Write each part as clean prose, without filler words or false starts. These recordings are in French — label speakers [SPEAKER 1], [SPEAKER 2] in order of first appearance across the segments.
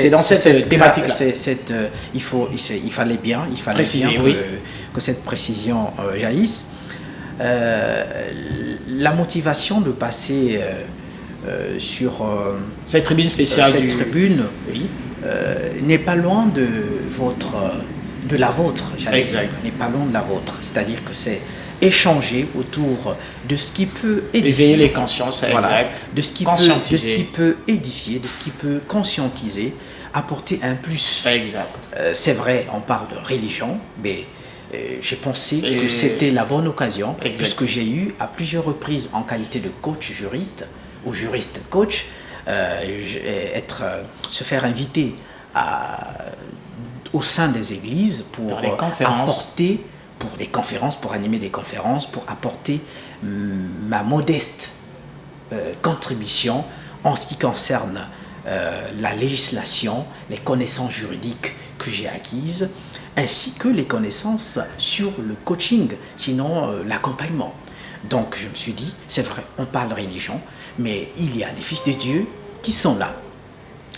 [SPEAKER 1] C'est dans cette thématique-là.
[SPEAKER 2] Il fallait bien que cette précision jaillisse. La motivation de passer sur
[SPEAKER 1] cette tribune spéciale
[SPEAKER 2] n'est pas loin de la vôtre, n'est pas loin de la vôtre. C'est-à-dire que c'est échanger autour de ce qui peut édifier,
[SPEAKER 1] éveiller les consciences,
[SPEAKER 2] de ce qui peut édifier, de ce qui peut conscientiser, apporter un plus. C'est vrai, on parle de religion, mais j'ai pensé que c'était la bonne occasion, puisque j'ai eu à plusieurs reprises en qualité de coach juriste ou juriste coach, se faire inviter au sein des églises pour apporter, pour des conférences, pour animer des conférences, pour apporter ma modeste contribution en ce qui concerne la législation, les connaissances juridiques que j'ai acquises, ainsi que les connaissances sur le coaching, sinon l'accompagnement. Donc je me suis dit, c'est vrai, on parle religion, mais il y a des fils de Dieu qui sont là,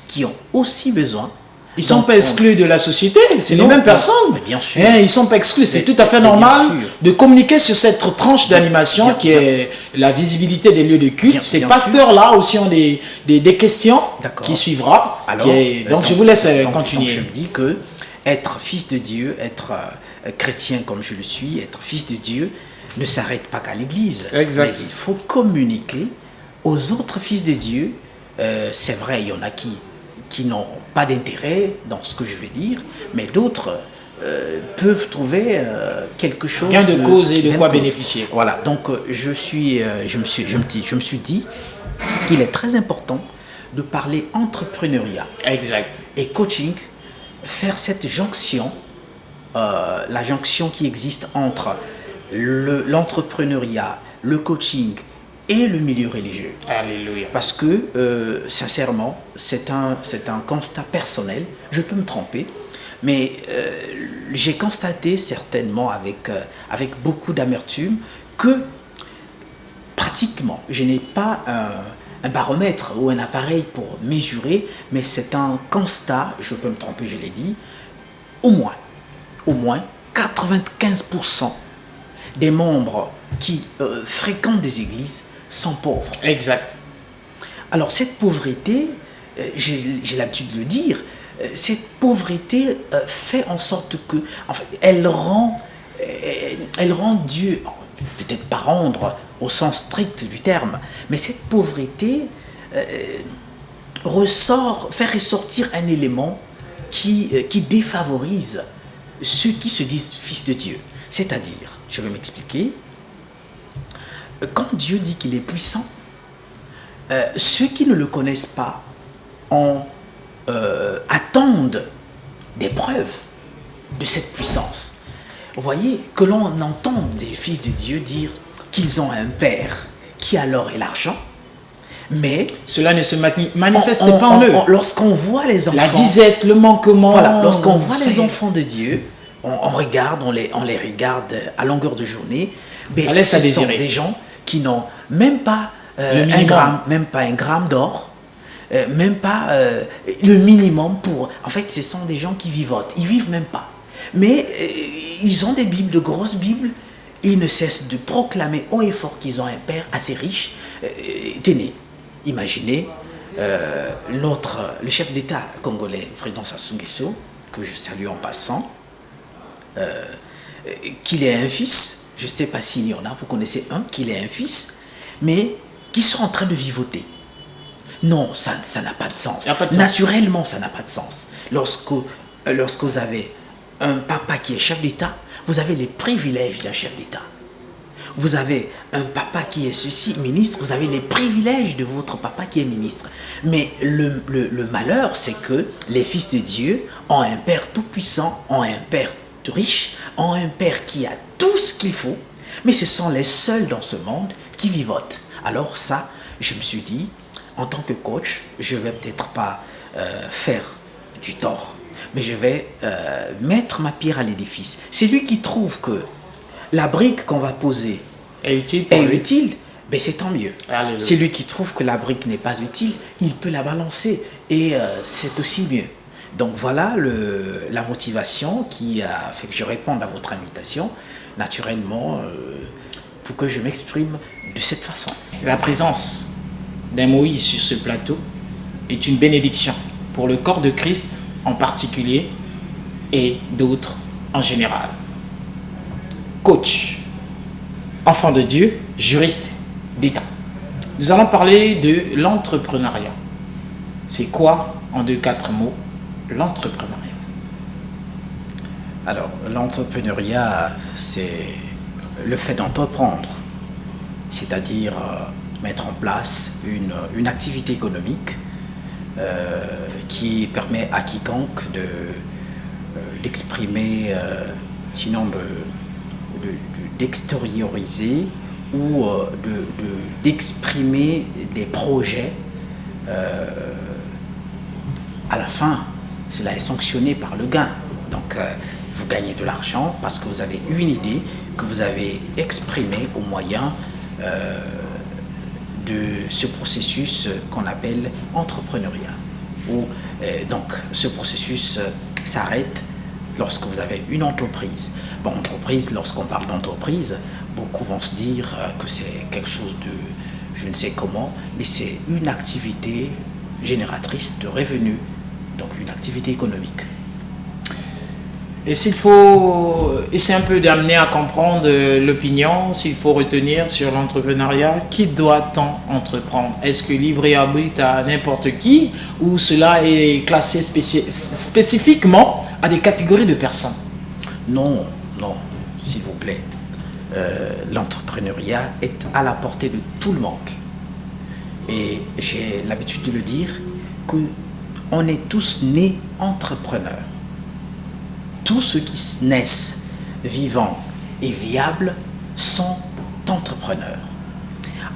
[SPEAKER 2] qui ont aussi besoin.
[SPEAKER 1] Ils ne sont pas exclus de la société, c'est les mêmes personnes.
[SPEAKER 2] Mais bien sûr.
[SPEAKER 1] Ils ne sont pas exclus, c'est tout à fait normal de communiquer sur cette tranche d'animation qui est la visibilité des lieux de culte. Ces pasteurs-là aussi ont des questions qui suivra. Donc je vous laisse continuer.
[SPEAKER 2] Donc je me dis que être fils de Dieu, être chrétien comme je le suis, être fils de Dieu, ne s'arrête pas qu'à l'église. Mais il faut communiquer aux autres fils de Dieu. C'est vrai, il y en a qui n'ont pas d'intérêt dans ce que je vais dire, mais d'autres peuvent trouver quelque chose.
[SPEAKER 1] Gain de cause et de quoi bénéficier.
[SPEAKER 2] Voilà, donc je me suis dit qu'il est très important de parler entrepreneuriat et coaching, faire cette jonction, la jonction qui existe entre l'entrepreneuriat, le coaching et le milieu religieux.
[SPEAKER 1] Alléluia.
[SPEAKER 2] Parce que, sincèrement, c'est un constat personnel, je peux me tromper, mais j'ai constaté certainement avec beaucoup d'amertume que pratiquement, je n'ai pas un baromètre ou un appareil pour mesurer, mais c'est un constat, je peux me tromper, je l'ai dit, au moins 95% des membres qui fréquentent des églises sont pauvres. Alors cette pauvreté, j'ai l'habitude de le dire, cette pauvreté fait en sorte que, elle rend Dieu, peut-être pas rendre au sens strict du terme, mais cette pauvreté fait ressortir un élément qui défavorise ceux qui se disent fils de Dieu. C'est-à-dire, je vais m'expliquer, quand Dieu dit qu'il est puissant, ceux qui ne le connaissent pas attendent des preuves de cette puissance. Vous voyez, que l'on entend des fils de Dieu dire qu'ils ont un père qui a l'or et l'argent, mais
[SPEAKER 1] cela ne se manifeste pas en eux.
[SPEAKER 2] Lorsqu'on voit les enfants,
[SPEAKER 1] la disette, le manquement,
[SPEAKER 2] lorsqu'on voit les enfants de Dieu, on les regarde à longueur de journée, mais ce sont des gens qui n'ont même pas un gramme d'or, même pas le minimum pour... En fait, ce sont des gens qui vivotent, ils vivent même pas. Mais ils ont des Bibles, de grosses Bibles, ils ne cessent de proclamer haut et fort qu'ils ont un père assez riche. Tenez, imaginez le chef d'État congolais, Frédéric Sassou Nguesso, que je salue en passant, qu'il ait un fils, je ne sais pas s'il y en a, vous connaissez qu'il ait un fils, mais qui sont en train de vivoter. Non, ça n'a pas de sens. Naturellement, ça n'a pas de sens. Lorsque vous avez un papa qui est chef d'État, vous avez les privilèges d'un chef d'État. Vous avez un papa qui est ceci, ministre, vous avez les privilèges de votre papa qui est ministre. Mais le malheur, c'est que les fils de Dieu ont un père tout-puissant, ont un père riche, ont un père qui a tout ce qu'il faut, mais ce sont les seuls dans ce monde qui vivotent. Alors ça, je me suis dit, en tant que coach, je ne vais peut-être pas faire du tort, mais je vais mettre ma pierre à l'édifice. C'est lui qui trouve que la brique qu'on va poser est utile, ben c'est tant mieux. C'est lui qui trouve que la brique n'est pas utile, il peut la balancer Et c'est aussi mieux. Donc voilà la motivation qui a fait que je réponde à votre invitation, naturellement, pour que je m'exprime de cette façon.
[SPEAKER 1] La présence d'un Moïse sur ce plateau est une bénédiction pour le corps de Christ en particulier et d'autres en général. Coach, enfant de Dieu, juriste d'État. Nous allons parler de l'entrepreneuriat. C'est quoi, en 2-4 mots, l'entrepreneuriat?
[SPEAKER 2] Alors, l'entrepreneuriat, c'est le fait d'entreprendre, c'est-à-dire mettre en place une activité économique qui permet à quiconque d'exprimer, sinon d'extérioriser ou d'exprimer des projets. À la fin, cela est sanctionné par le gain. Donc, vous gagnez de l'argent parce que vous avez une idée que vous avez exprimée au moyen de ce processus qu'on appelle entrepreneuriat. Donc, ce processus s'arrête lorsque vous avez une entreprise. Bon, entreprise, lorsqu'on parle d'entreprise, beaucoup vont se dire que c'est quelque chose de je ne sais comment, mais c'est une activité génératrice de revenus, donc une activité économique.
[SPEAKER 1] Et s'il faut essayer un peu d'amener à comprendre l'opinion, s'il faut retenir sur l'entrepreneuriat, qui doit-on entreprendre? Est-ce que libre et arbitre à n'importe qui ou cela est classé spécifiquement à des catégories de personnes?
[SPEAKER 2] Non, non, s'il vous plaît. L'entrepreneuriat est à la portée de tout le monde. Et j'ai l'habitude de le dire qu'on est tous nés entrepreneurs. Tous ceux qui naissent vivants et viables sont entrepreneurs.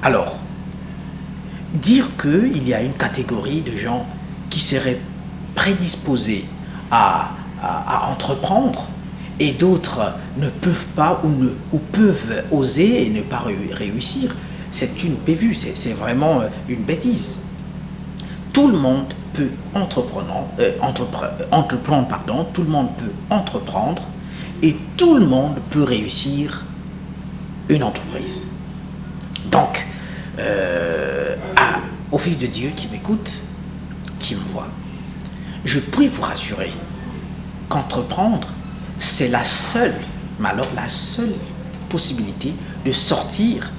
[SPEAKER 2] Alors, dire qu'il y a une catégorie de gens qui seraient prédisposés à entreprendre et d'autres ne peuvent pas ou peuvent oser et ne pas réussir, c'est une bévue, c'est vraiment une bêtise. Tout le monde peut entreprendre, tout le monde peut entreprendre et tout le monde peut réussir une entreprise. Donc, au Fils de Dieu qui m'écoute, qui me voit, je puis vous rassurer qu'entreprendre, c'est la seule, mais alors la seule possibilité de sortir